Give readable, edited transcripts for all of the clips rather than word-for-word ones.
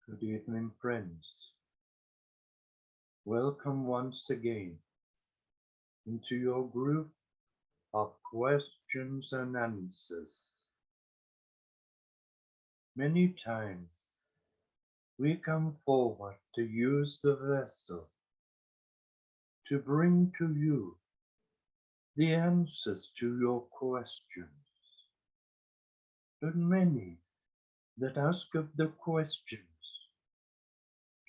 Good evening, friends. Welcome once again into your group of questions and answers. Many times we come forward to use the vessel to bring to you the answers to your questions. But many that ask of the questions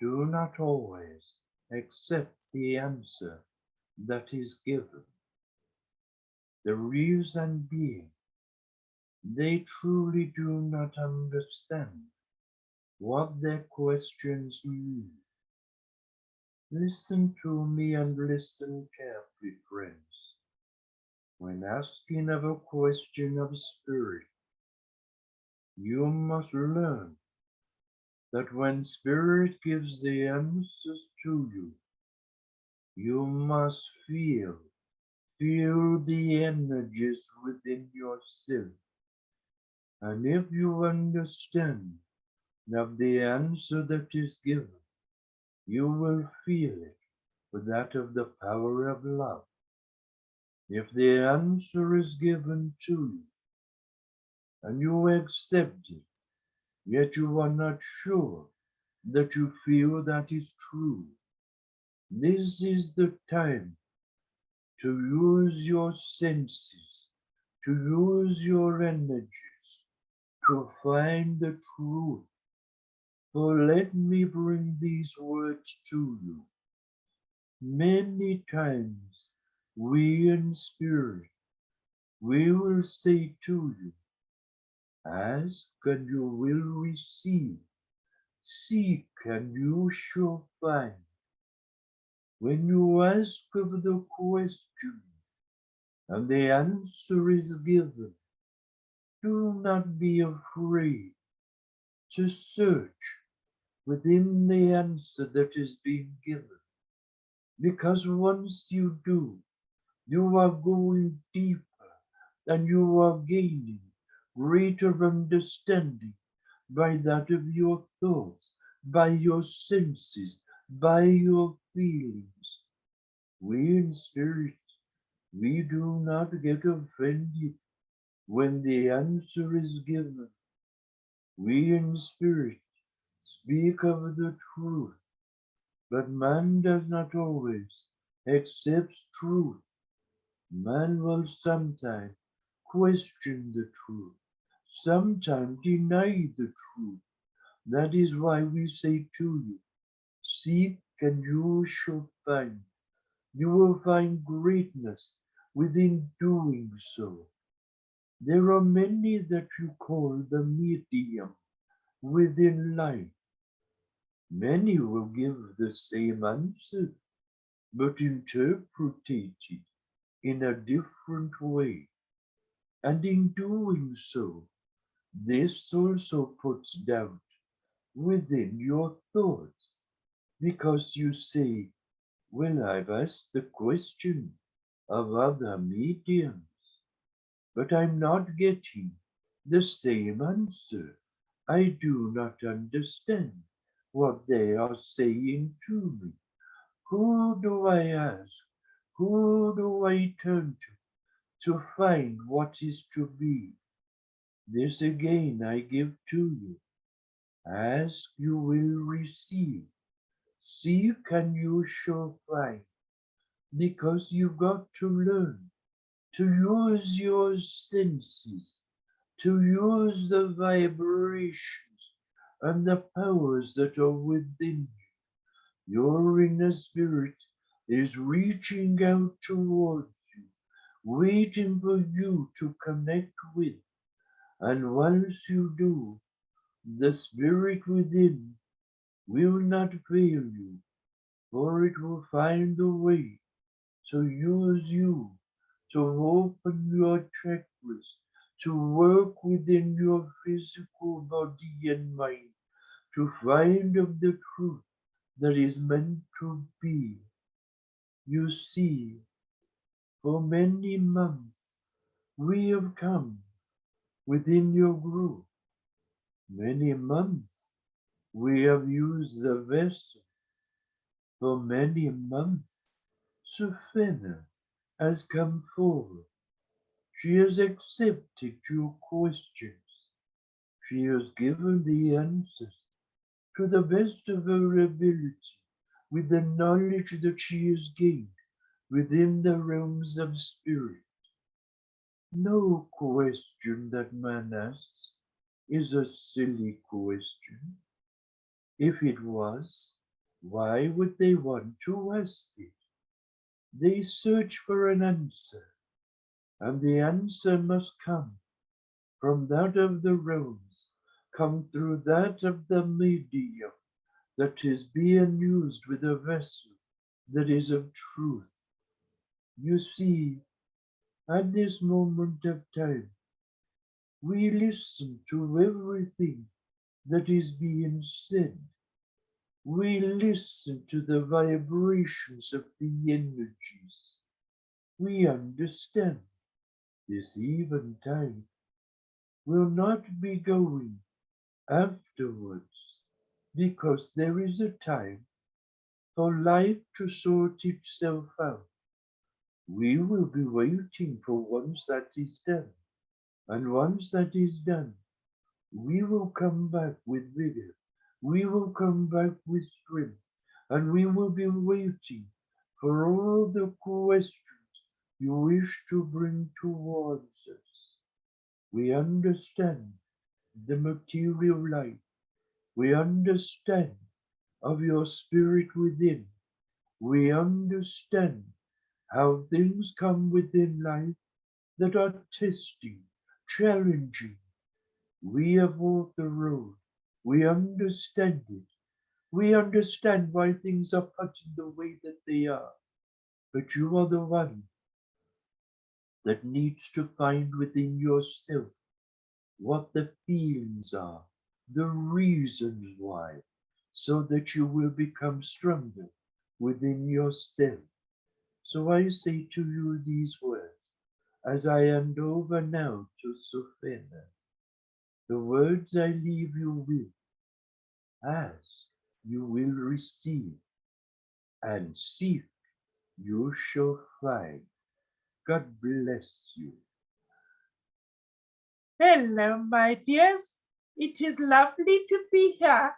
do not always accept the answer that is given. The reason being, they truly do not understand what their questions mean. Listen to me and listen carefully, friends. When asking of a question of spirit, you must learn that when spirit gives the answers to you, you must feel the energies within yourself. And if you understand of the answer that is given, you will feel it with that of the power of love. If the answer is given to you and you accept it, yet you are not sure that you feel that is true, this is the time to use your senses, to use your energies, to find the truth. For let me bring these words to you. Many times we in spirit, we will say to you, ask and you will receive, seek and you shall find. When you ask of the question and the answer is given, do not be afraid to search within the answer that is being given. Because once you do, you are going deeper and you are gaining greater understanding by that of your thoughts, by your senses, by your feelings. We in spirit, we do not get offended when the answer is given. We in spirit speak of the truth, but man does not always accept truth. Man will sometimes question the truth, sometimes deny the truth. That is why we say to you, seek and you shall find. You will find greatness within doing so. There are many that you call the medium within life. Many will give the same answer, but interpreted it in a different way. And in doing so, this also puts doubt within your thoughts, because you say, well, I've asked the question of other mediums, but I'm not getting the same answer. I do not understand what they are saying to me. Who do I ask? Who do I turn to find what is to be? This again I give to you. Ask, you will receive. Seek, and you shall find. Because you've got to learn to use your senses, to use the vibrations and the powers that are within you. Your inner spirit is reaching out towards you, waiting for you to connect with. And once you do, the spirit within will not fail you, for it will find a way to use you, to open your chakras, to work within your physical body and mind, to find of the truth that is meant to be. You see, for many months we have come within your group. Many months We have used the vessel for many months. Suphena has come forward. She has accepted your questions. She has given the answers to the best of her ability with the knowledge that she has gained within the realms of spirit. No question that man asks is a silly question. If it was, why would they want to ask it? They search for an answer, and the answer must come from that of the realms, come through that of the medium that is being used with a vessel that is of truth. You see, at this moment of time, we listen to everything that is being said. We listen to the vibrations of the energies. We understand this eventide will not be going afterwards because there is a time for life to sort itself out. We will be waiting for once that is done. And once that is done, we will come back with vigor. We will come back with strength. And we will be waiting for all the questions you wish to bring towards us. We understand the material life. We understand of your spirit within. We understand how things come within life that are testing, challenging. We have walked the road. We understand it. We understand why things are put in the way that they are. But you are the one that needs to find within yourself what the feelings are, the reasons why, so that you will become stronger within yourself. So I say to you these words as I hand over now to Suphena. The words I leave you with, ask, you will receive, and seek, you shall find. God bless you. Hello, my dears. It is lovely to be here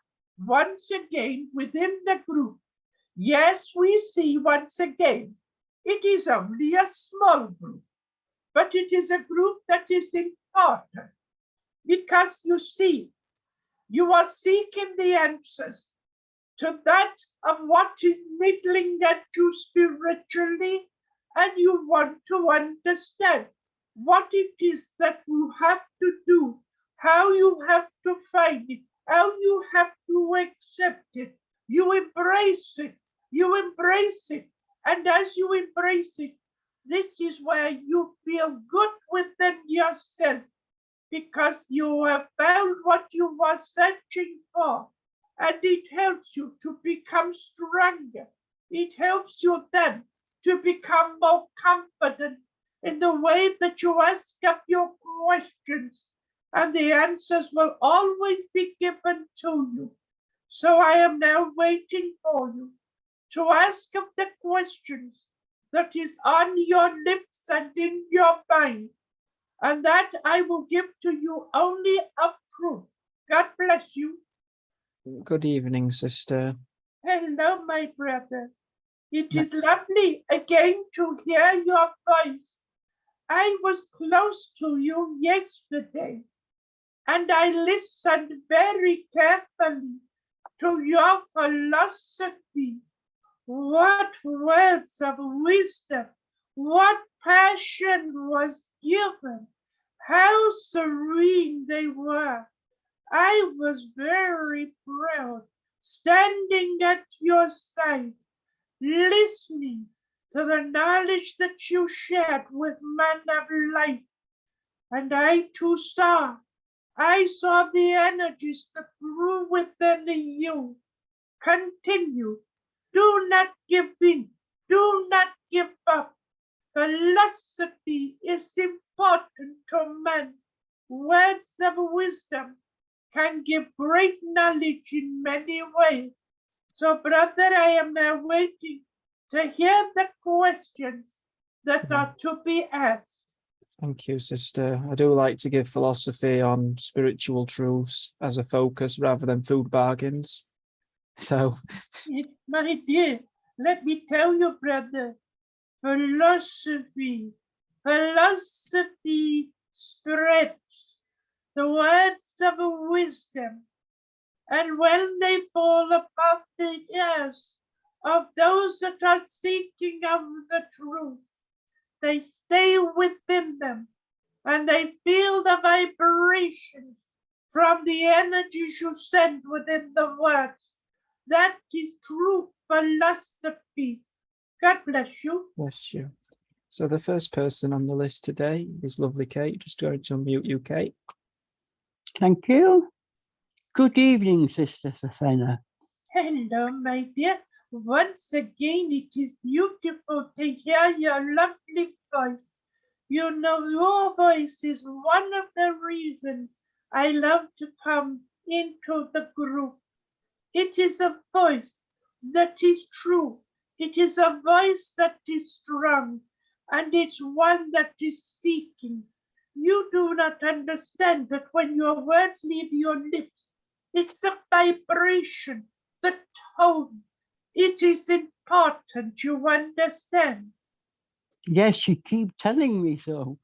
once again within the group. Yes, we see once again. It is only a small group, but it is a group that is important because you see, you are seeking the answers to that of what is niggling at you spiritually, and you want to understand what it is that you have to do, how you have to find it, how you have to accept it. You embrace it, you embrace it, and as you embrace it, this is where you feel good within yourself because you have found what you were searching for, and it helps you to become stronger. It helps you then to become more confident in the way that you ask of your questions, and the answers will always be given to you. So I am now waiting for you to ask of the questions that is on your lips and in your mind, and that I will give to you only of truth. God bless you. Good evening, sister. Hello, my brother. It is lovely again to hear your voice. I was close to you yesterday, and I listened very carefully to your philosophy. What words of wisdom, what passion was given, how serene they were. I was very proud, standing at your side, listening to the knowledge that you shared with men of light. And I saw the energies that grew within you. Continue. Do not give in. Do not give up. Philosophy is important to men. Words of wisdom can give great knowledge in many ways. So, brother, I am now waiting to hear the questions that are to be asked. Thank you, sister. I do like to give philosophy on spiritual truths as a focus rather than food bargains. So, My dear, let me tell you, brother, philosophy spreads the words of wisdom, and when they fall upon the ears of those that are seeking of the truth, they stay within them, and they feel the vibrations from the energies you send within the words. That is true philosophy. God bless you. bless you. So the first person on the list today is lovely Kate. Just going to unmute you, Kate. Thank you. Good evening, Sister Safena. Hello, my dear. Once again, it is beautiful to hear your lovely voice. You know, your voice is one of the reasons I love to come into the group. It is a voice that is true. It is a voice that is strong, and it's one that is seeking. You do not understand that when your words leave your lips, it's a vibration, the tone. It is important you understand. Yes, you keep telling me so.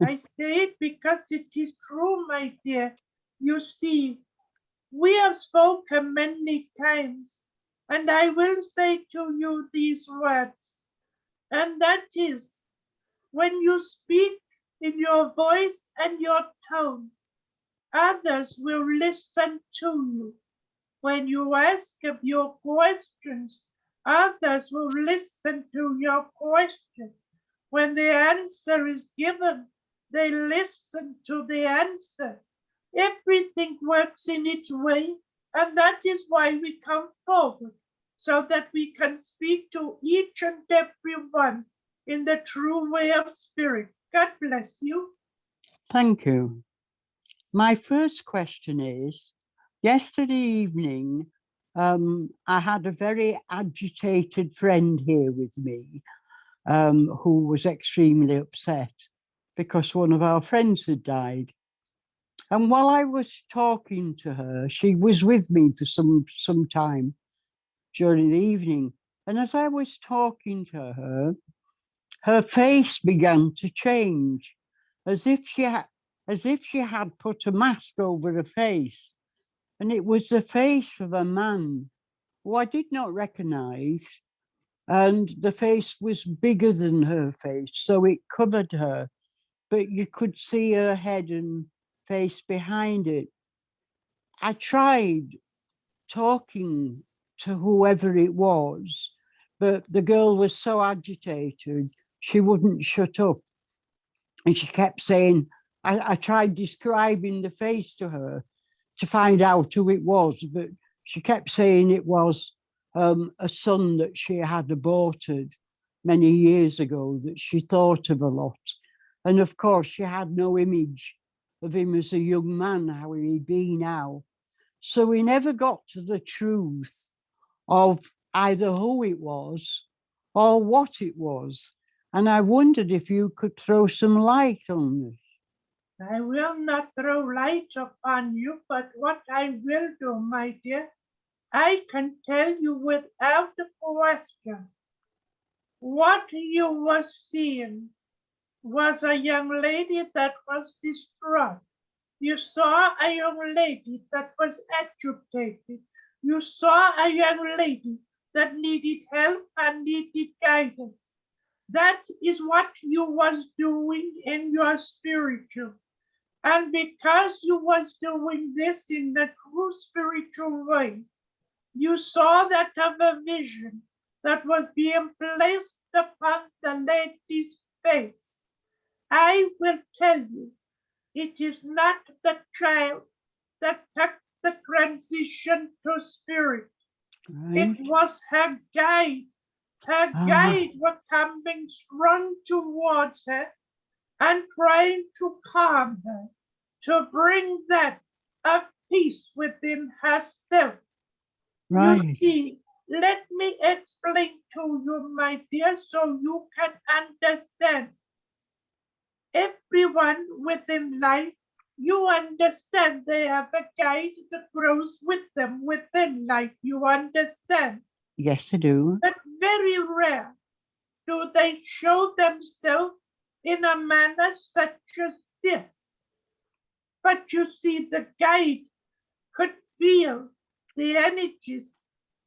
I say it because it is true, my dear. You see, we have spoken many times, and I will say to you these words, and that is, when you speak in your voice and your tone, others will listen to you. When you ask of your questions, others will listen to your question. When the answer is given, they listen to the answer. Everything works in its way, and that is why we come forward, so that we can speak to each and every one in the true way of spirit. God bless you. Thank you. My first question is, yesterday evening, I had a very agitated friend here with me who was extremely upset because one of our friends had died. And while I was talking to her, she was with me for some time during the evening. And as I was talking to her, her face began to change, as if she had put a mask over her face. And it was the face of a man who I did not recognize. And the face was bigger than her face, so it covered her, but you could see her head and face behind it. I tried talking to whoever it was, but the girl was so agitated, she wouldn't shut up. And she kept saying, I tried describing the face to her to find out who it was, but she kept saying it was a son that she had aborted many years ago, that she thought of a lot. And of course, she had no image of him as a young man, how he'd be now. So we never got to the truth of either who it was or what it was. And I wondered if you could throw some light on this. I will not throw light upon you, but what I will do, my dear, I can tell you without question. What you were seeing was a young lady that was distraught. You saw a young lady that was agitated. You saw a young lady that needed help and needed guidance. That is what you was doing in your spiritual. And because you was doing this in the true spiritual way, you saw that of a vision that was being placed upon the lady's face. I will tell you, it is not the child that took the transition to spirit. Right? It was her guide. Her guide was coming strong towards her and trying to calm her, to bring that of peace within herself. Right. You see, let me explain to you, my dear, so you can understand. Everyone within life, you understand they have a guide that grows with them within life, you understand. Yes, I do. But very rare do they show themselves in a manner such as this. But you see, the guide could feel the energies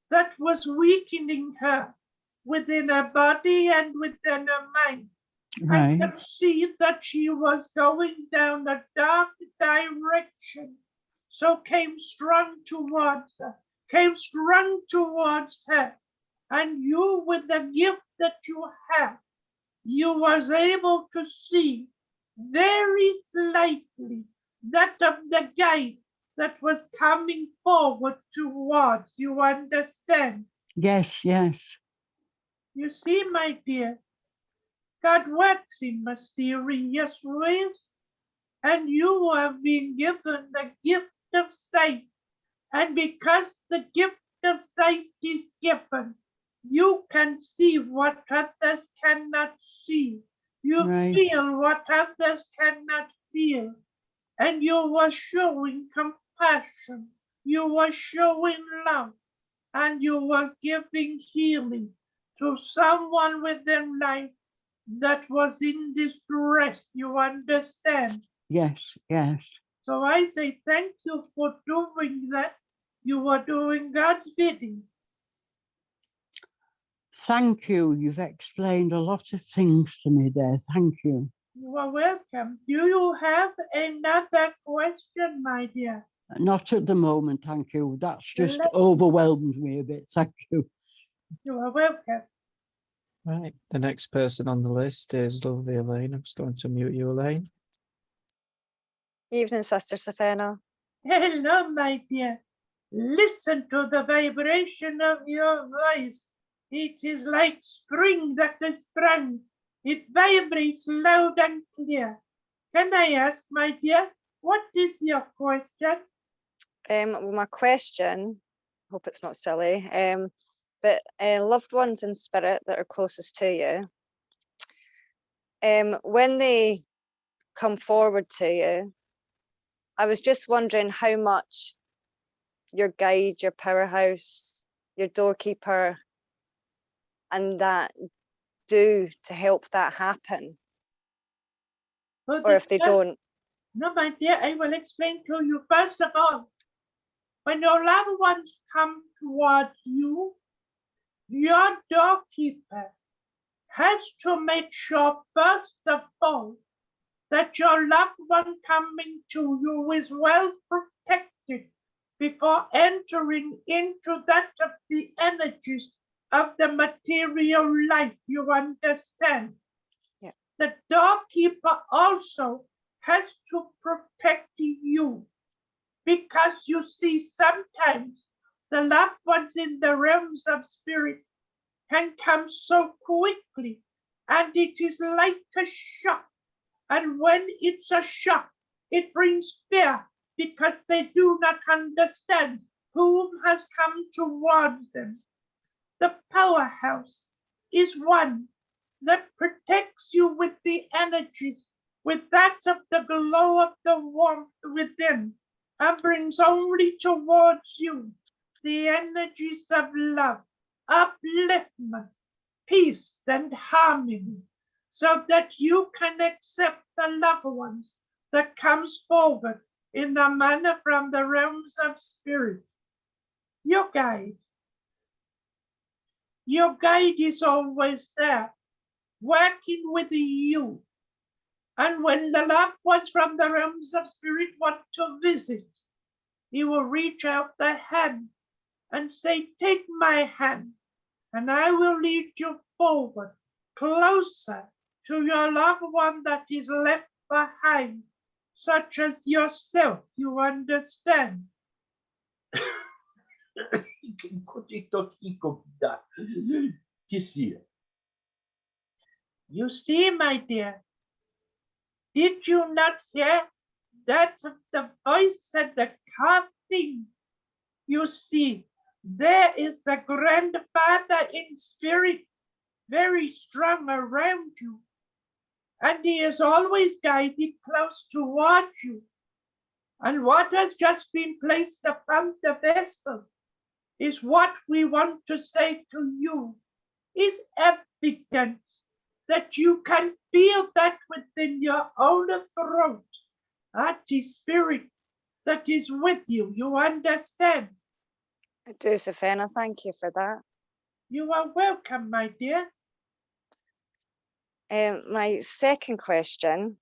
that was weakening her within her body and within her mind. I Right. could see that she was going down a dark direction. So came strong towards her, And you, with the gift that you have, you was able to see very slightly that of the guide that was coming forward towards you, understand? Yes, yes. You see, my dear, God works in mysterious ways, and you have been given the gift of sight. And because the gift of sight is given, you can see what others cannot see. You Right. feel what others cannot feel. And you were showing compassion. You were showing love. And you was giving healing to someone within life that was in distress. You understand? Yes, yes. So I say thank you for doing that. You are doing God's bidding. Thank you. You've explained a lot of things to me there. Thank you. You are welcome. Do you have another question, my dear? Not at the moment, thank you. That's just Let- overwhelmed me a bit. Thank you. You are welcome. Right. The next person on the list is lovely Elaine. I'm just going to mute you, Elaine. Evening, Sister Safena. Hello, my dear. Listen to the vibration of your voice. It is like spring that is sprung. It vibrates loud and clear. Can I ask, my dear, what is your question? Well, my question, hope it's not silly, but loved ones in spirit that are closest to you, when they come forward to you, I was just wondering how much your guide, your powerhouse, your doorkeeper, and that do to help that happen, or if they don't. No, my dear, I will explain to you. First of all, when your loved ones come towards you, your doorkeeper has to make sure, first of all, that your loved one coming to you is well protected before entering into that of the energies of the material life, you understand? Yeah. The doorkeeper also has to protect you, because you see, sometimes the loved ones in the realms of spirit can come so quickly, and it is like a shock. And when it's a shock, it brings fear, because they do not understand whom has come towards them. The powerhouse is one that protects you with the energies, with that of the glow of the warmth within, and brings only towards you the energies of love, upliftment, peace, and harmony, so that you can accept the loved ones that comes forward in the manner from the realms of spirit. Your guide is always there, working with you. And when the loved ones from the realms of spirit want to visit, he will reach out the hand and say, take my hand, and I will lead you forward, closer to your loved one that is left behind, such as yourself, you understand? You see, my dear, did you not hear that of the voice and the carving. You see, there is the grandfather in spirit, very strong around you, and he is always guided close towards you. And what has just been placed upon the vessel is what we want to say to you, is evidence that you can feel that within your own throat. That is spirit that is with you. You understand? I do, Savannah. Thank you for that. You are welcome, my dear. My second question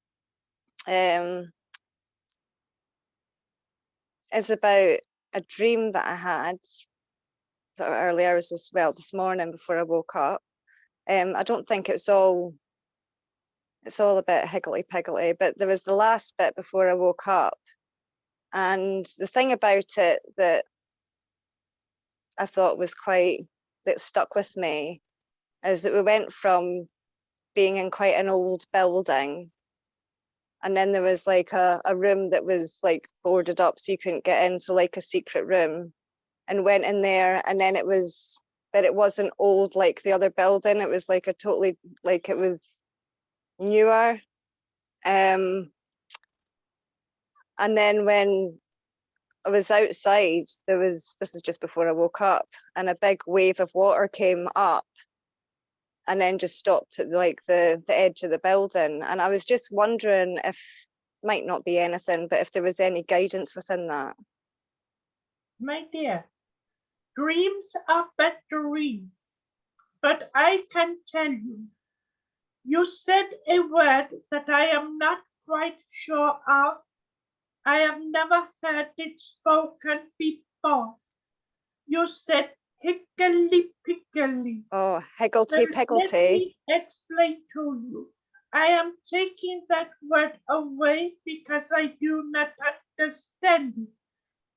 is about a dream that I had sort of early hours as well this morning before I woke up. I don't think it's all a bit higgledy-piggledy, but there was the last bit before I woke up. And the thing about it that I thought was that stuck with me is that we went from being in quite an old building, and then there was like a room that was like boarded up so you couldn't get in, so like a secret room, and went in there, and then it wasn't old like the other building. It was like a totally, like it was newer. And then when I was outside, this is just before I woke up, and a big wave of water came up and then just stopped at like the edge of the building. And I was just wondering if, might not be anything, but if there was any guidance within that. My dear, dreams are but dreams, but I can tell you, you said a word that I am not quite sure of. I have never heard it spoken before. You said higgledy-piggledy. Oh, Well, higgledy-piggledy. let me explain to you. I am taking that word away because I do not understand it.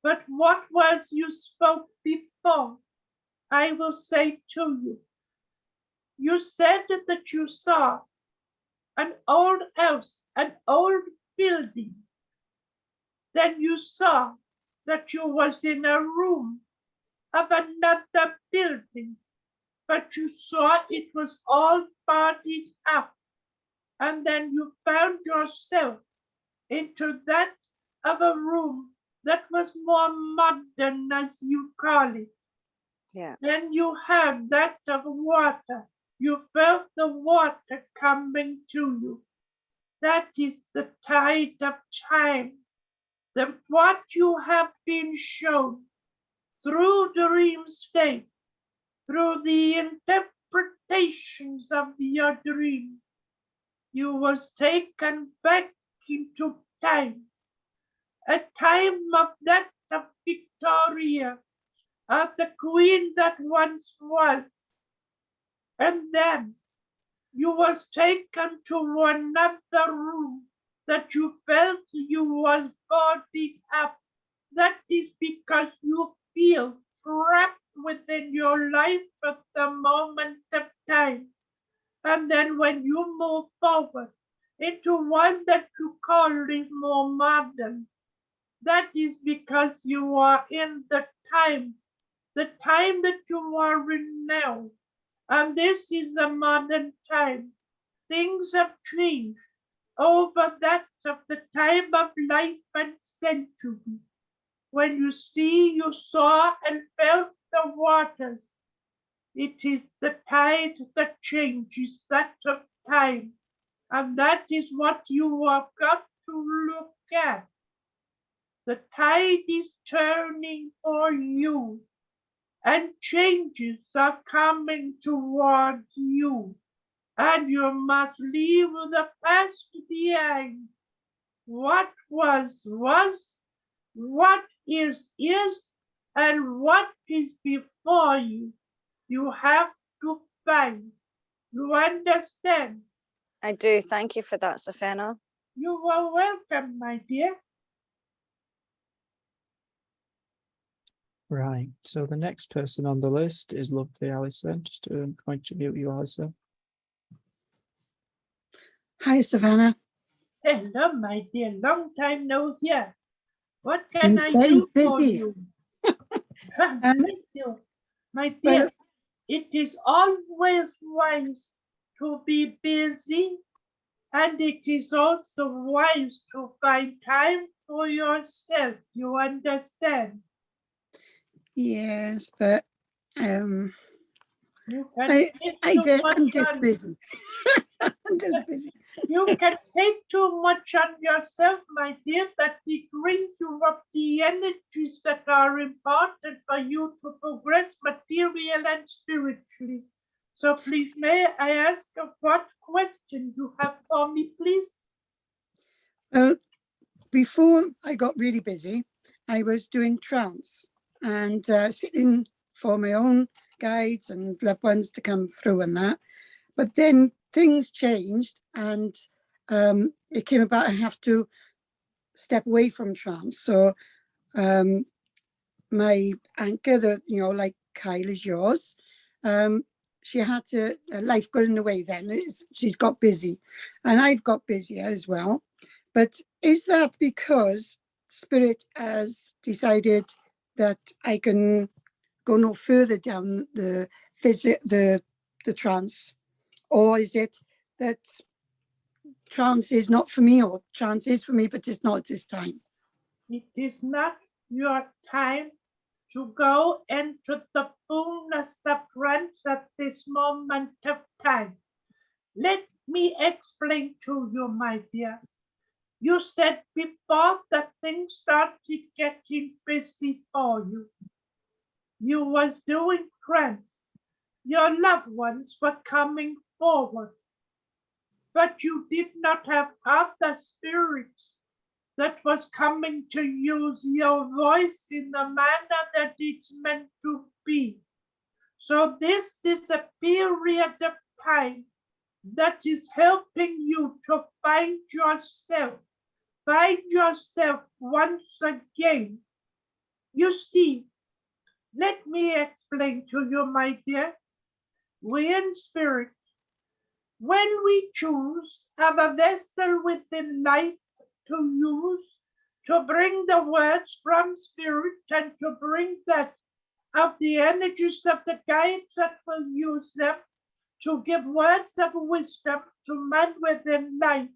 But what was you spoke before? I will say to you. You said that you saw an old house, an old building. Then you saw that you was in a room of another building, but you saw it was all boarded up. And then you found yourself into that of a room that was more modern, as you call it. Yeah. Then you had that of water. You felt the water coming to you. That is the tide of time. That what you have been shown through dream state, through the interpretations of your dream, you was taken back into time, a time of that of Victoria, of the queen that once was, and then you was taken to another room that you felt you was boarded up. That is because you feel trapped within your life at the moment of time. And then when you move forward into one that you call is more modern, that is because you are in the time that you are in now. And this is the modern time. Things have changed over that of the time of life and century. When you see, you saw and felt the waters, it is the tide that changes that of time. And that is what you have got to look at. The tide is turning for you, and changes are coming towards you. And you must leave the past behind. What was, what is, and what is before you. You have to find. You understand? I do. Thank you for that, Savannah. You are welcome, my dear. Right, so the next person on the list is lovely Alison. Just going to mute you, Alison. Hi, Savannah. Hello, my dear. Long time no hear. What can I very do for busy. you? And Bless you, my dear. well, It is always wise to be busy, and it is also wise to find time for yourself. You understand? yes, but um, You can take too I'm much just on. busy. I'm just busy. You can take too much on yourself, my dear, that it brings you up the energies that are important for you to progress material and spiritually. So please, may I ask what question you have for me, please? Well, before I got really busy, I was doing trance and sitting for my own guides and loved ones to come through and that. But then things changed and it came about I have to step away from trance. So my anchor, that like Kyle is yours, she had to life got in the way. Then she's got busy, and I've got busy as well. But is that because Spirit has decided that I can go no further down the the trance, or is it that trance is not for me, or trance is for me, but it's not at this time? It is not your time to go into the fullness of trance at this moment of time. Let me explain to you, my dear. You said before that things started getting busy for you. You was doing trance. Your loved ones were coming forward, but you did not have other spirits that was coming to use your voice in the manner that it's meant to be. So this is a period of time that is helping you to find yourself once again. You see, let me explain to you, my dear. We in spirit, when we choose a vessel within life to use to bring the words from spirit and to bring that of the energies of the guides that will use them to give words of wisdom to men within life,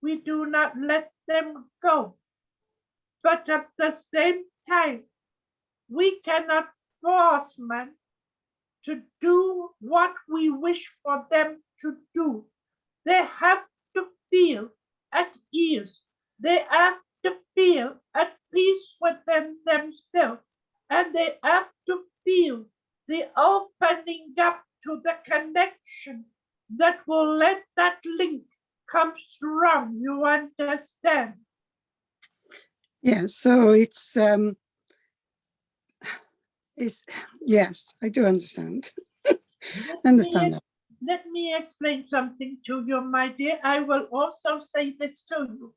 we do not let them go. But at the same time, we cannot force men to do what we wish for them to do. They have to feel at ease. They have to feel at peace within themselves. And they have to feel the opening up to the connection that will let that link come strong. You understand? Yeah, so it's yes, I do understand. Understand that. Let me explain something to you, my dear. I will also say this to you.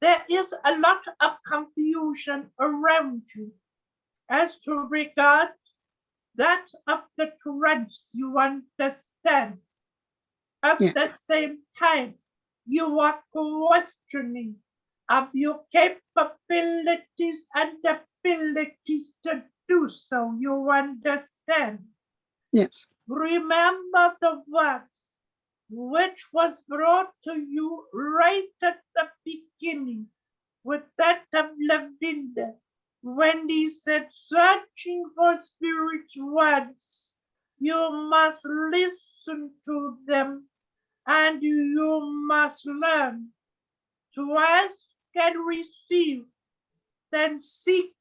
There is a lot of confusion around you as to regard that of the trance, you understand. At the same time, you are questioning of your capabilities and abilities to do so, you understand. Yes. Remember the words which was brought to you right at the beginning with that of Lavinda, when he said, searching for spiritual words, you must listen to them and you must learn to ask and receive, then seek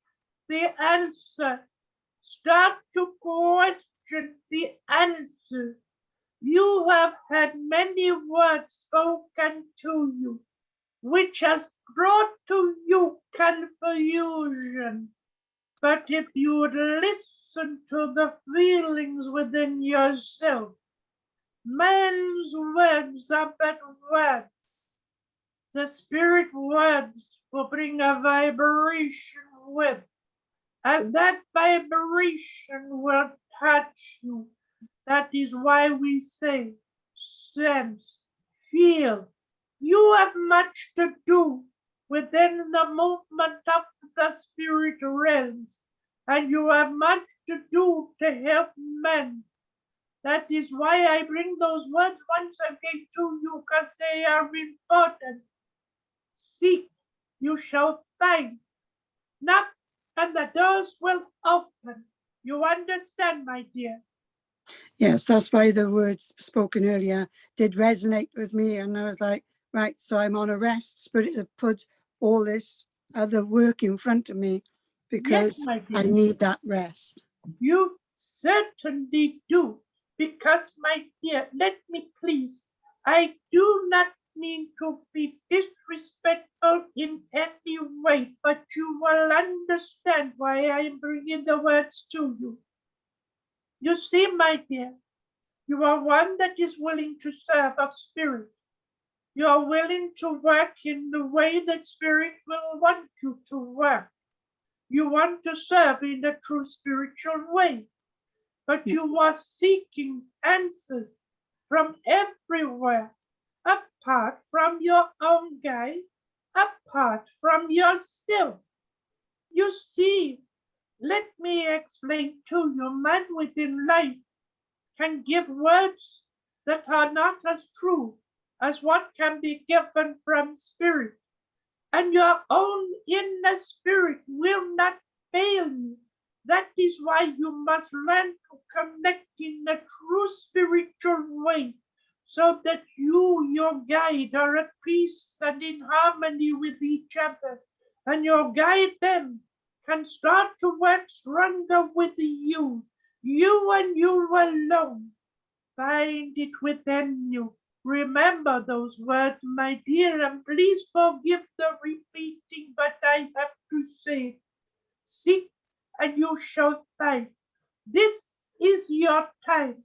the answer. Start to question the answer. You have had many words spoken to you, which has brought to you confusion. But if you would listen to the feelings within yourself, man's words are but words. The spirit words will bring a vibration with, and that vibration will touch you. That is why we say, sense, feel. You have much to do within the movement of the spirit realms, and you have much to do to help men. That is why I bring those words once again to you, because they are important. Seek, you shall find. Knock, and the doors will open. You understand, my dear? Yes, that's why the words spoken earlier did resonate with me. And I was like, right, so I'm on a rest spirit that put all this other work in front of me Yes, because my I dear. need that rest. You certainly do. Because, my dear, let me please, I do not mean to be disrespectful in any way, but you will understand why I am bringing the words to you. You see, my dear, you are one that is willing to serve of spirit. You are willing to work in the way that spirit will want you to work. You want to serve in the true spiritual way, but Yes. you are seeking answers from everywhere, apart from your own guide, apart from yourself. You see, let me explain to you, man within life can give words that are not as true as what can be given from spirit, and your own inner spirit will not fail you. That is why you must learn to connect in the true spiritual way, so that you, your guide, are at peace and in harmony with each other, and your guide then can start to work stronger with you and you alone. Find it within you. Remember those words, my dear, and please forgive the repeating, but I have to say it. Seek and you shall find. This is your time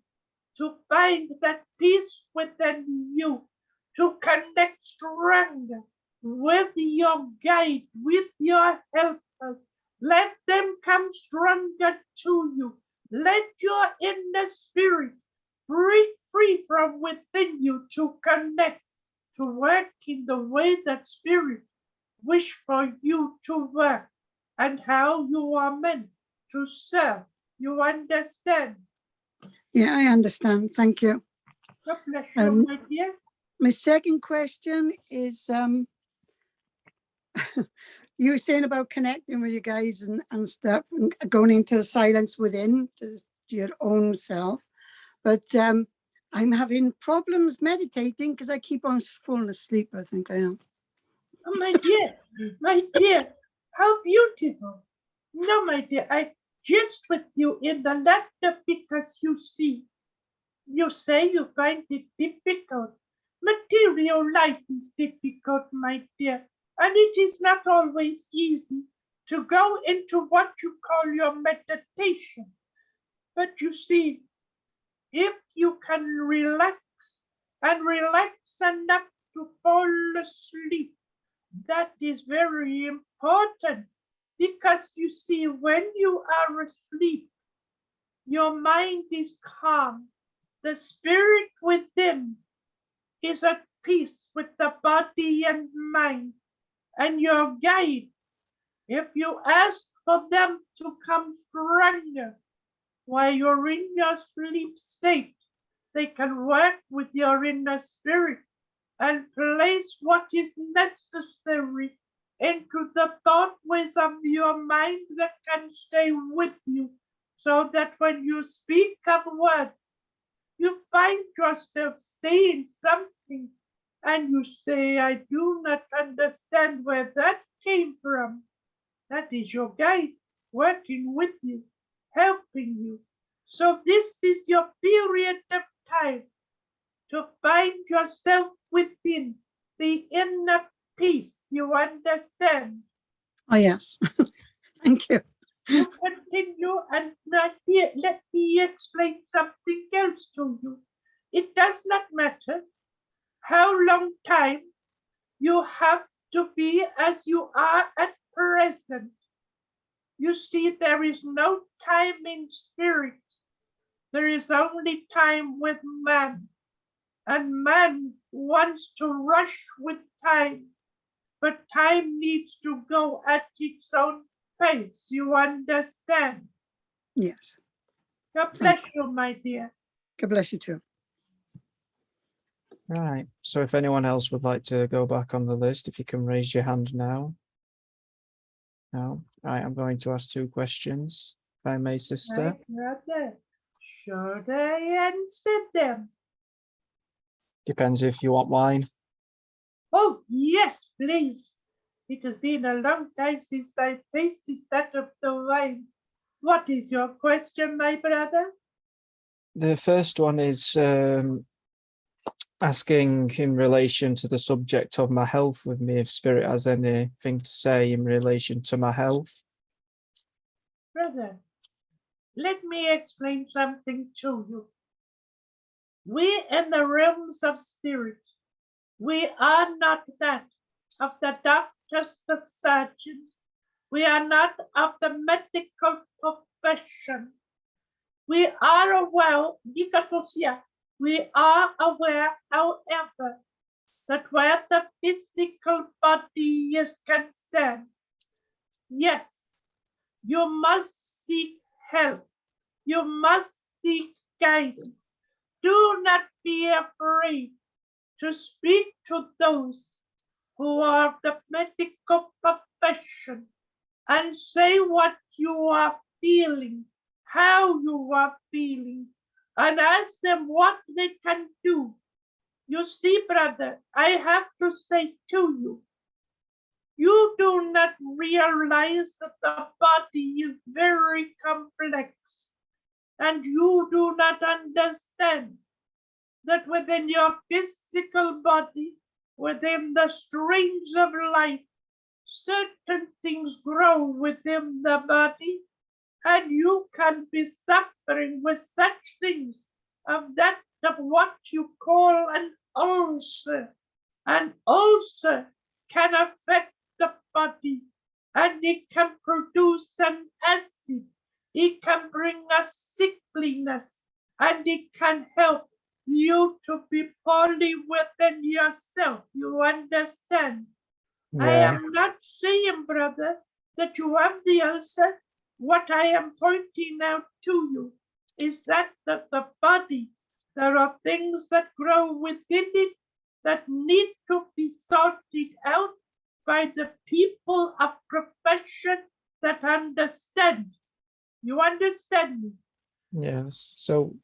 to find that peace within you, to connect stronger with your guide, with your helpers. Let them come stronger to you. Let your inner spirit break free from within you to connect, to work in the way that spirit wish for you to work, and how you are meant to serve. You understand? Yeah, I understand. Thank you. God bless you, my dear. My second question is, you were saying about connecting with you guys and stuff and going into the silence within to your own self. But I'm having problems meditating because I keep on falling asleep. I think I am. Oh, my dear, how beautiful. No, my dear, I just with you in the laughter because you see, you say you find it difficult. Material life is difficult, my dear, and it is not always easy to go into what you call your meditation. But you see, if you can relax and relax enough to fall asleep, that is very important, because you see, when you are asleep, your mind is calm. The spirit within is at peace with the body and mind. And your guide, if you ask for them to come stronger while you're in your sleep state, they can work with your inner spirit and place what is necessary into the thought ways of your mind that can stay with you, so that when you speak of words, you find yourself saying something and you say, I do not understand where that came from. That is your guide working with you, helping you. So this is your period of time to find yourself within the inner peace. You understand? Oh, yes. Thank you. You continue, and my dear, let me explain something else to you. It does not matter how long time you have to be as you are at present. You see, there is no time in spirit. There is only time with man. And man wants to rush with time. but time needs to go at its own pace. You understand? Yes. God Thank bless you, my dear. God bless you too. Right. So if anyone else would like to go back on the list, if you can raise your hand now. No. Right, I'm going to ask 2 questions, if I may, sister. My brother, should I answer them? Depends if you want wine. Oh, yes, please. It has been a long time since I tasted that of the wine. What is your question, my brother? The first one is asking in relation to the subject of my health with me, if Spirit has anything to say in relation to my health. Brother, let me explain something to you. We in the realms of spirit, we are not that of the doctors, the surgeons. We are not of the medical profession. We are aware, we are aware, however, that where the physical body is concerned, yes, you must seek help. You must seek guidance. Do not be afraid to speak to those who are of the medical profession and say what you are feeling, how you are feeling, and ask them what they can do. You see, brother, I have to say to you, you do not realize that the body is very complex, and you do not understand that within your physical body, within the streams of life, certain things grow within the body, and you can be suffering with such things of that of what you call an ulcer. An ulcer can affect the body, and it can produce an acid. It can bring a sickliness, and it can help you to be poorly within yourself. You understand? I Yeah. am not saying, brother, that you have the ulcer. What I am pointing out to you is that the body, there are things that grow within it that need to be sorted out by the people of profession that understand. You understand me? Yes. So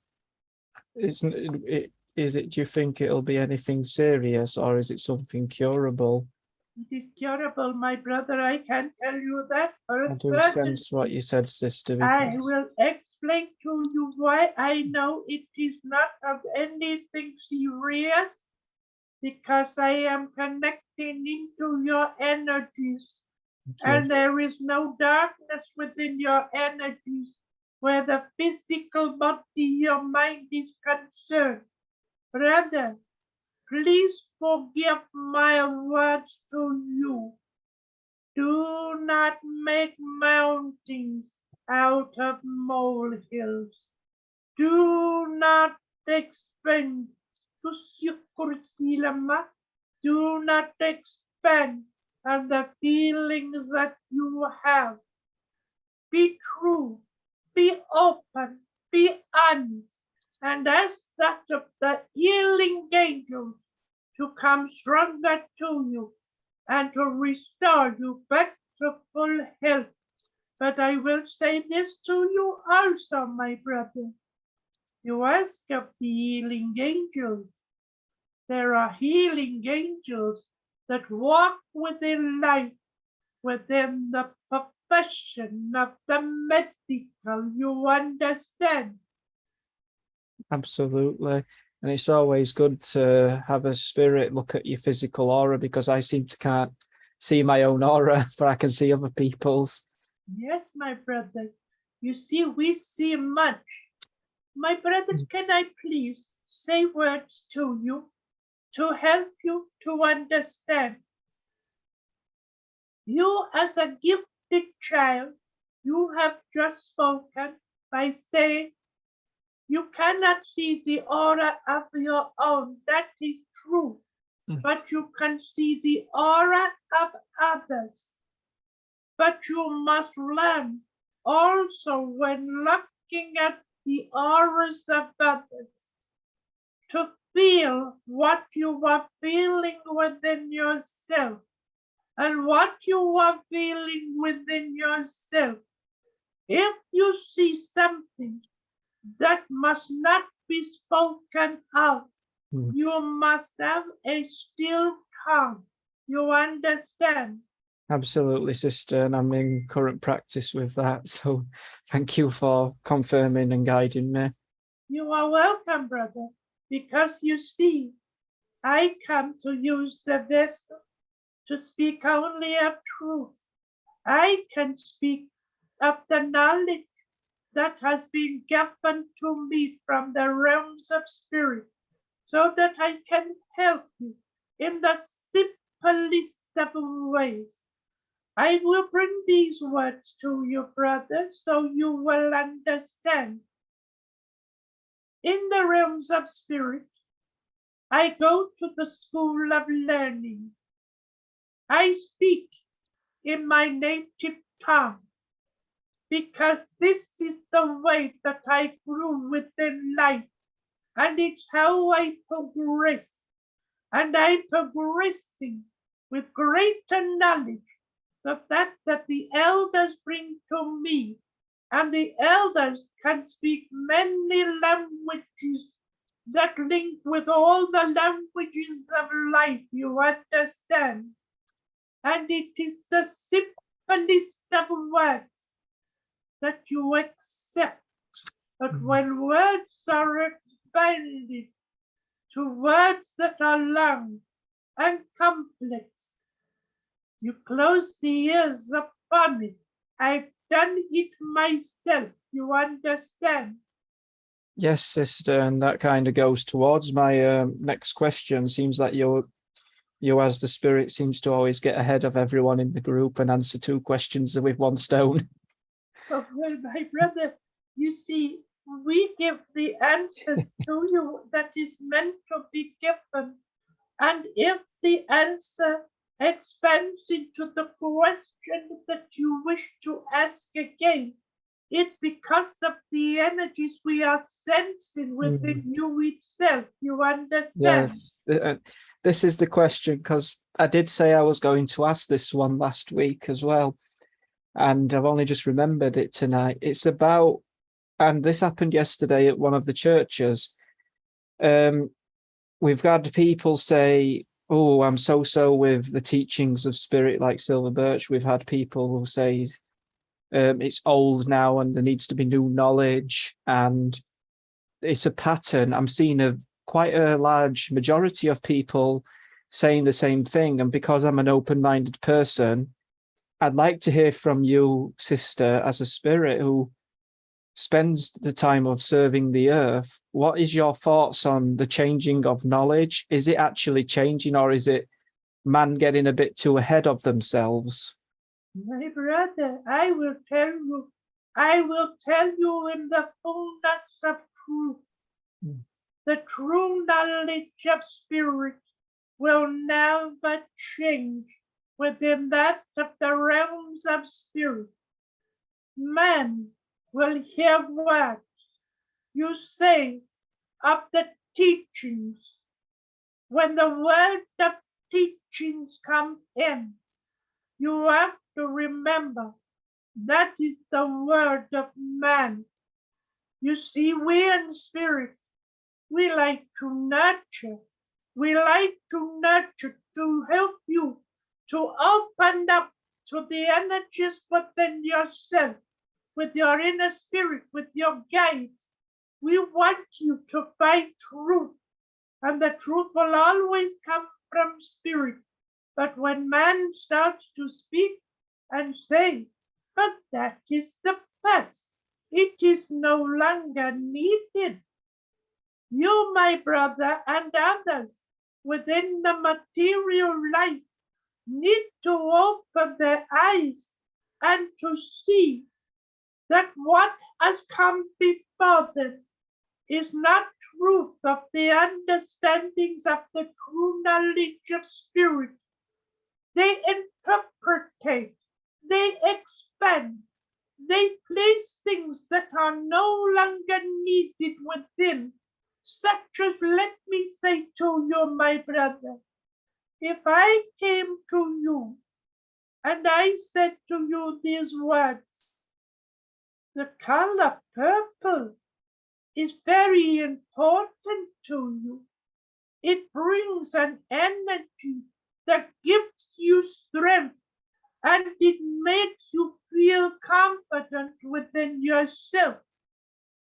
isn't it, is it, do you think it'll be anything serious, or is it something curable? It is curable, my brother. I can tell you that for a I do certain. sense what you said, sister. I Because will explain to you why I know it is not of anything serious, because I am connecting into your energies, and there is no darkness within your energies where the physical body, your mind is concerned. Brother, please forgive my words to you. Do not make mountains out of molehills. Do not expend do not expend on the feelings that you have. Be true, be open, be honest, and ask that of the healing angels to come stronger to you and to restore you back to full health. But I will say this to you also, my brother. You ask of the healing angels. There are healing angels that walk within life, within the profession of the medical. You understand? absolutely. And it's always good to have a spirit look at your physical aura, because I seem to can't see my own aura, but I can see other people's. Yes, my brother. You see, we see much. My brother, can I please say words to you to help you to understand? You, as a gifted child, you have just spoken by saying you cannot see the aura of your own. That is true. but you can see the aura of others. But you must learn also when looking at the auras of others to feel what you are feeling within yourself and what you are feeling within yourself. If you see something that must not be spoken out, you must have a still tongue. You understand? Absolutely, sister, and I'm in current practice with that. So thank you for confirming and guiding me. You are welcome, brother, because you see, I come to use the vessel to speak only of truth. I can speak of the knowledge that has been given to me from the realms of spirit, so that I can help you in the simplest of ways. I will bring these words to you, brother, so you will understand. In the realms of spirit, I go to the school of learning. I speak in my native tongue because this is the way that I grew within life, and it's how I progress. And I'm progressing with greater knowledge of that the elders bring to me, and the elders can speak many languages that link with all the languages of life, you understand? And it is the simplest of words that you accept. But when words are expanded to words that are long and complex, you close the ears upon it. I've done it myself, you understand? Yes, sister, and that kind of goes towards my next question. Seems like you as the spirit seems to always get ahead of everyone in the group and answer 2 questions with 1 stone. Oh, well, my brother, you see, we give the answers to you that is meant to be given. And if the answer expands into the question that you wish to ask again, it's because of the energies we are sensing within you itself. You understand? Yes, this is the question, because I did say I was going to ask this one last week as well, and I've only just remembered it tonight. It's about, and this happened yesterday at one of the churches. We've had people say, oh, I'm so with the teachings of spirit like Silver Birch. We've had people who say it's old now and there needs to be new knowledge, and it's a pattern. I'm seeing quite a large majority of people saying the same thing, and because I'm an open-minded person, I'd like to hear from you, sister, as a spirit who spends the time of serving the earth. What is your thoughts on the changing of knowledge? Is it actually changing, or is it man getting a bit too ahead of themselves? My brother, I will tell you in the fullness of truth. The true knowledge of spirit will never change within that of the realms of spirit. Man will hear words you say of the teachings. When the word of teachings come in, you have to remember that is the word of man. You see, we in spirit, we like to nurture. We like to nurture to help you to open up to the energies within yourself, with your inner spirit, with your guides. We want you to find truth, and the truth will always come from spirit. But when man starts to speak and say, but that is the past, it is no longer needed. You, my brother, and others within the material life need to open their eyes and to see that what has come before them is not truth of the understandings of the true knowledge of spirit. They interpret, they expand, they place things that are no longer needed within, such as, let me say to you, my brother, if I came to you and I said to you these words, the color purple is very important to you. It brings an energy that gives you strength and it makes you feel confident within yourself.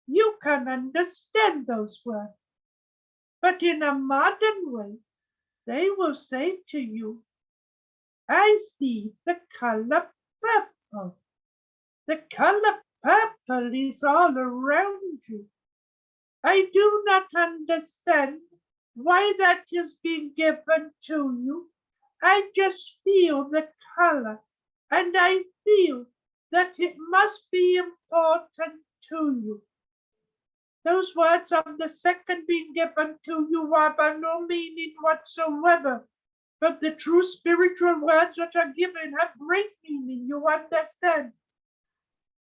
You can understand those words. But in a modern way, they will say to you, I see the color purple. The color purple is all around you. I do not understand why that is being given to you. I just feel the color and I feel that it must be important to you. Those words of the second being given to you are by no meaning whatsoever, but the true spiritual words that are given have great meaning, you understand?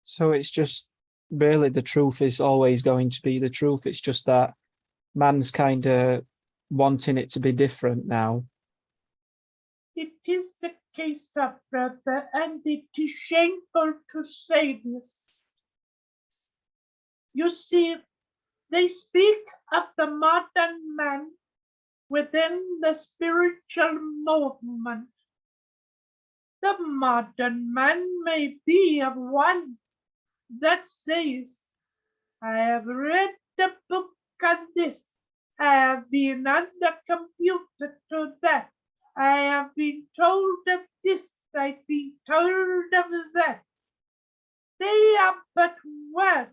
So it's just really the truth is always going to be the truth. It's just that man's kind of wanting it to be different now. It is the case of brother, and it is shameful to say this. You see, they speak of the modern man within the spiritual movement. The modern man may be of one that says, I have read the book on this, I have been on the computer to that, I have been told of this, I've been told of that. They are but words.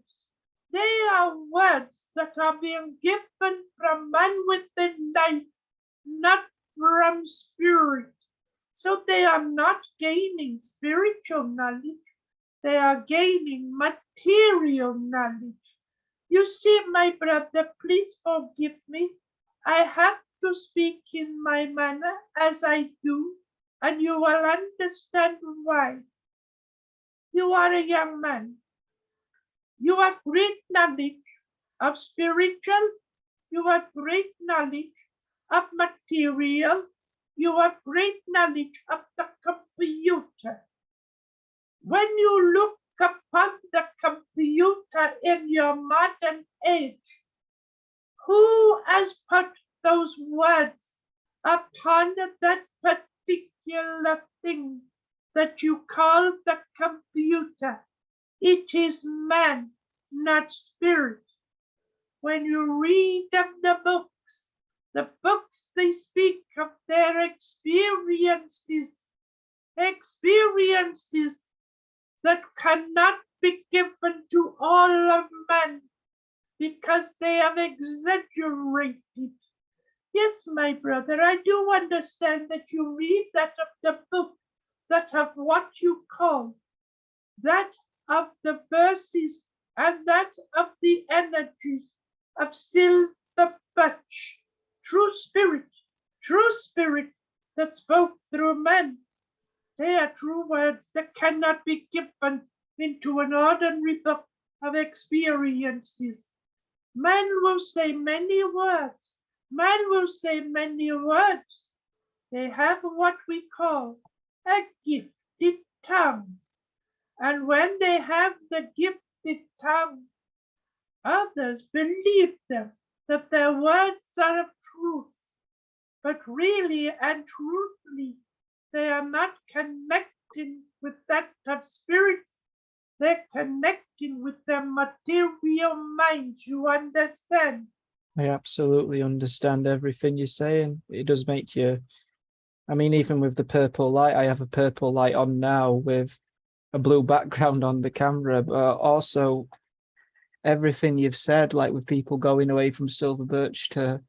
They are words that are being given from man within life, not from spirit. So they are not gaining spiritual knowledge. They are gaining material knowledge. You see, my brother, please forgive me. I have to speak in my manner as I do, and you will understand why. You are a young man. You have great knowledge of spiritual. You have great knowledge of material. You have great knowledge of the computer. When you look upon the computer in your modern age, who has put those words upon that particular thing that you call the computer? It is man, not spirit. When you read of the books they speak of their experiences that cannot be given to all of men because they have exaggerated. Yes, my brother, I do understand that you read that of the book, that of what you call, that of the verses and that of the energies of silver birch, true spirit that spoke through men. They are true words that cannot be given into an ordinary book of experiences. Man will say many words. Man will say many words. They have what we call a gifted tongue. And when they have the gifted tongue, others believe them, that their words are of truth. But really and truthfully, they are not connecting with that of spirit. They're connecting with their material minds, you understand? I absolutely understand everything you're saying. It does make you, I mean, even with the purple light, I have a purple light on now with a blue background on the camera, but also everything you've said, like with people going away from silver birch to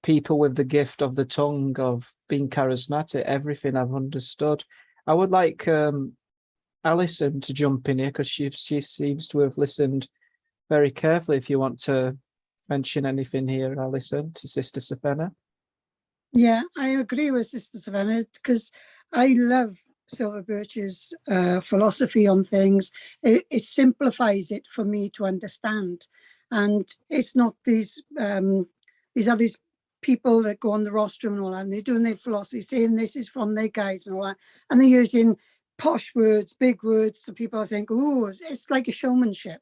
people with the gift of the tongue, of being charismatic, everything I've understood. I would like Alison to jump in here because she seems to have listened very carefully. If you want to mention anything here, Alison, to Sister Savannah? Yeah, I agree with Sister Savannah because I love Silver Birch's philosophy on things. It simplifies it for me to understand, and it's not these people that go on the rostrum and all that, and they're doing their philosophy, saying this is from their guides and all that, and they're using posh words, big words, so people think, oh, it's like a showmanship.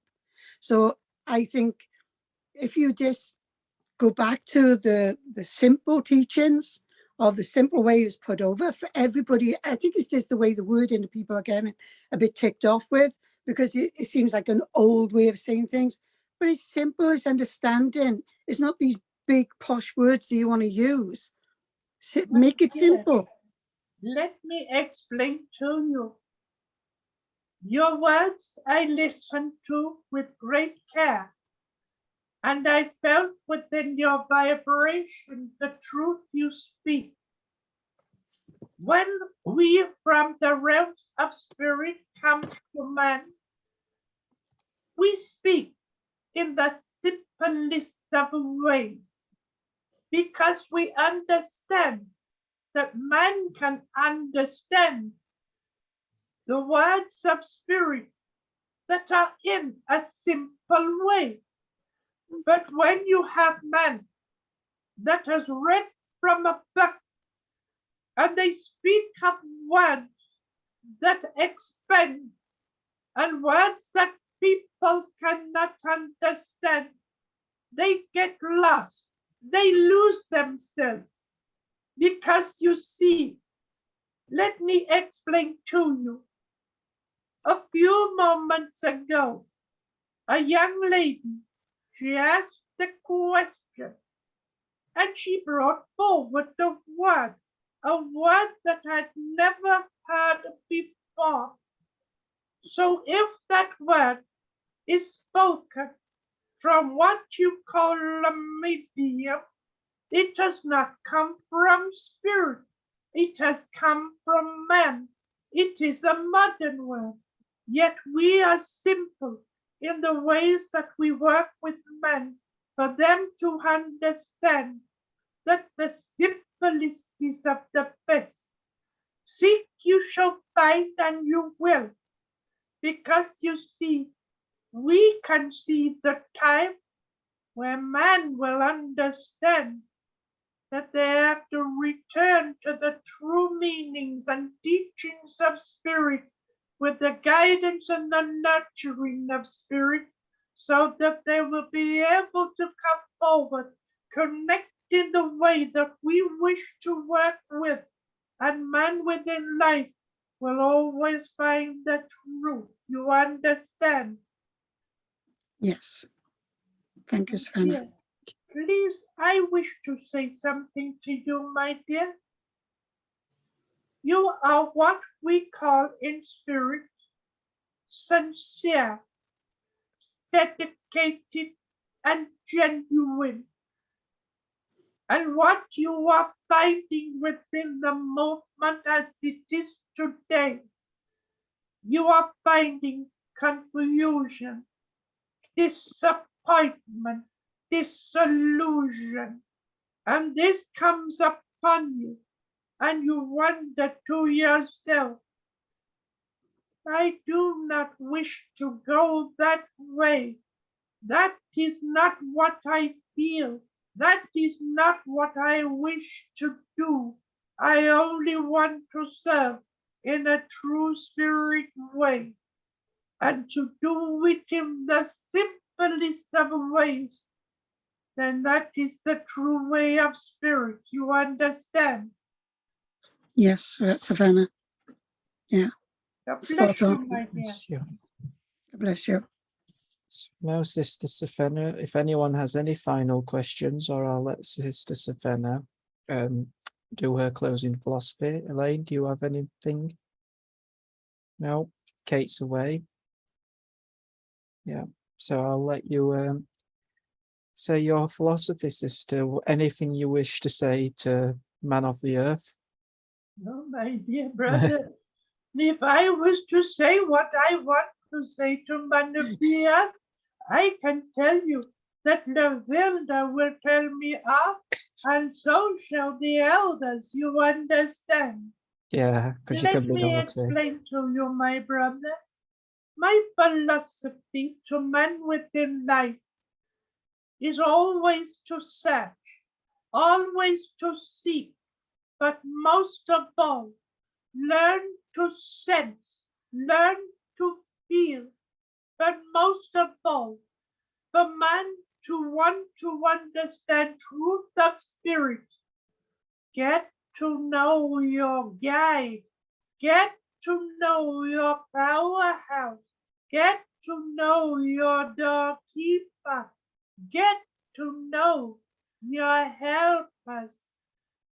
So I think if you just go back to the simple teachings of the simple way it's put over for everybody. I think it's just the way the wording that people are getting a bit ticked off with, because it seems like an old way of saying things, but it's simple, it's understanding. It's not these big posh words that you want to use. Make it simple. Let me explain to you. Your words I listened to with great care, and I felt within your vibration the truth you speak. When we from the realms of spirit come to man, we speak in the simplest of ways, because we understand that man can understand the words of spirit that are in a simple way. But when you have man that has read from a book and they speak of words that expand and words that people cannot understand, they get lost, they lose themselves. Because you see, let me explain to you. A few moments ago, a young lady, she asked the question, and she brought forward a word that I'd never heard before. So if that word is spoken from what you call a medium, it does not come from spirit. It has come from man. It is a modern word. Yet we are simple in the ways that we work with men for them to understand that the simplest is of the best. Seek, you shall find, and you will. Because you see, we can see the time where man will understand that they have to return to the true meanings and teachings of spirit with the guidance and the nurturing of spirit, so that they will be able to come forward, connect in the way that we wish to work with, and man within life will always find the truth. You understand? Yes. Thank you, Savannah. Yes. Please, I wish to say something to you, my dear. You are what we call in spirit sincere, dedicated, and genuine. And what you are finding within the movement as it is today, you are finding confusion, disappointment, disillusion, and this comes upon you, and you wonder to yourself, I do not wish to go that way. That is not what I feel. That is not what I wish to do. I only want to serve in a true spirit way, and to do it in the simplest of ways. Then that is the true way of spirit. You understand? Yes, Savannah. Yeah. God Spot bless you, on. my dear. Bless you. God bless you. Now, Sister Savannah, if anyone has any final questions, or I'll let Sister Savannah do her closing philosophy. Elaine, do you have anything? No, Kate's away. Yeah, so I'll let you say your philosophy, sister. Anything you wish to say to man of the earth? No, my dear brother, if I was to say what I want to say to man of the earth, I can tell you that Lavilda will tell me of, and so shall the elders, you understand. Yeah, because you Let can be me naughty. explain to you, my brother, my philosophy to men within life is always to search, always to seek, but most of all, learn to sense, learn to feel, but most of all, for man to want to understand truth of spirit, get to know your guide, get to know your powerhouse, get to know your doorkeeper, get to know your helpers.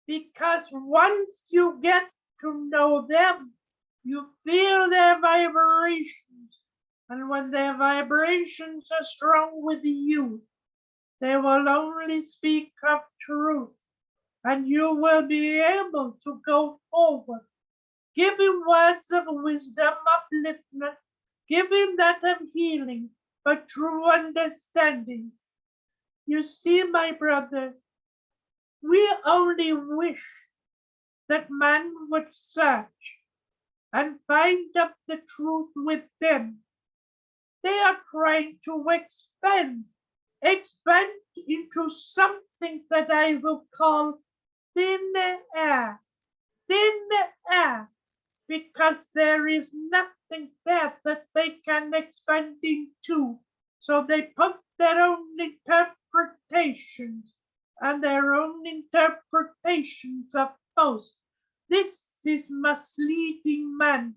Because once you get to know them, you feel their vibrations. And when their vibrations are strong with you, they will only speak of truth. And you will be able to go forward, giving words of wisdom, upliftment, giving that of healing, but true understanding. You see, my brother, we only wish that man would search and find up the truth within. They are trying to expand into something that I will call thin air, because there is nothing there that they can expand into. So they put their own interpretations and their own interpretations of both. This is misleading man,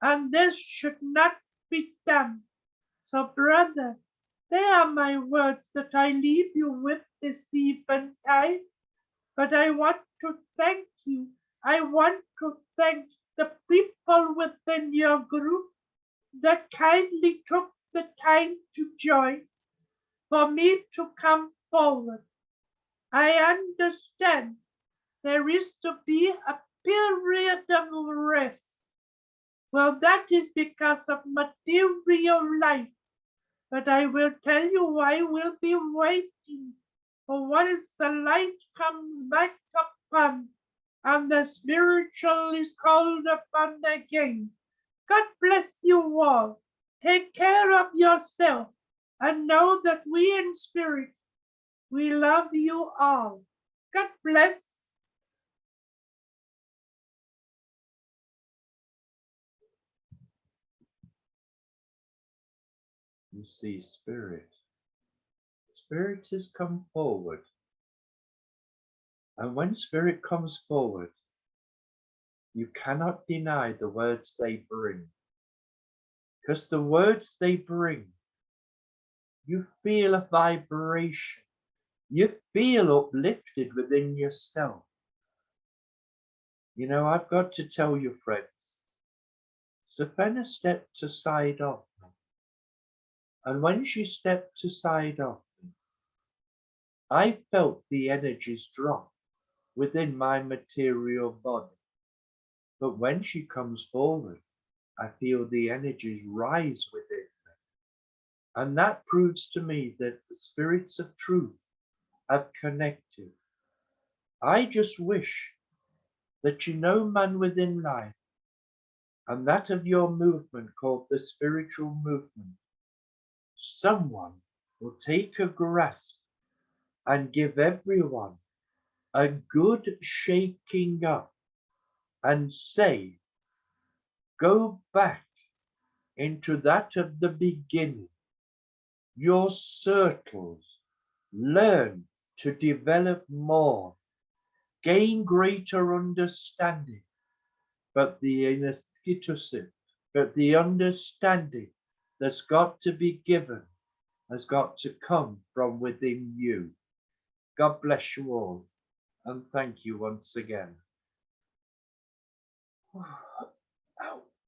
and this should not be done. So, brother, they are my words that I leave you with this eventide. But I want to thank you. I want to thank the people within your group that kindly took the time to join for me to come forward. I understand there is to be a period of rest. Well, that is because of material life. But I will tell you, I will be waiting for once the light comes back upon and the spiritual is called upon again. God bless you all. Take care of yourself and know that we in spirit, we love you all. God bless. You see, spirit has come forward. And when spirit comes forward, you cannot deny the words they bring. Because the words they bring, you feel a vibration. You feel uplifted within yourself. You know, I've got to tell you, friends, Savannah stepped aside of me. And when she stepped aside of me, I felt the energies drop within my material body. But when she comes forward, I feel the energies rise within me. And that proves to me that the spirits of truth have connected. I just wish that you know man within life, and that of your movement called the spiritual movement, someone will take a grasp and give everyone a good shaking up and say, go back into that of the beginning. Your circles, learn to develop more, gain greater understanding, but the understanding that's got to be given has got to come from within you. God bless you all, and thank you once again.